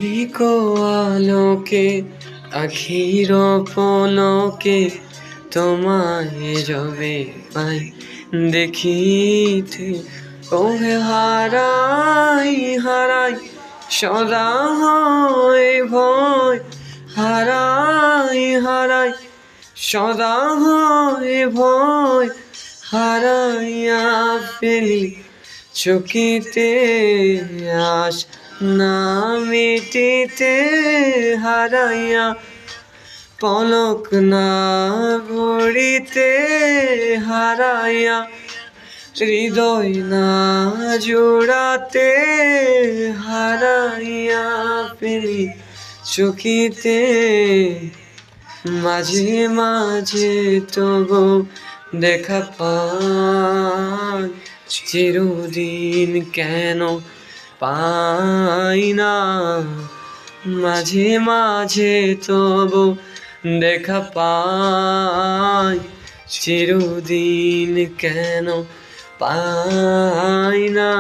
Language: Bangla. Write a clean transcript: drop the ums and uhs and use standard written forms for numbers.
দিকো আলোকে আখির পলকে তোমায় যবে পাই দেখিতে ওহে হারাই হারাই সদা হয় ভয় হারাই হারাই সদা হয় ভয় হারাইয়া ফেলি চকিতে আস না মিটিতে হারাইয়া পলক না ভরিতে হারাইয়া হৃদয় না জোড়াতে হারাইয়া ফেলি চকিতে মাঝে মাঝে তবু দেখা পাই চিরদিন কেন পাই না মাঝে মাঝে তবু দেখা পাই চিরদিন কেন পাই না।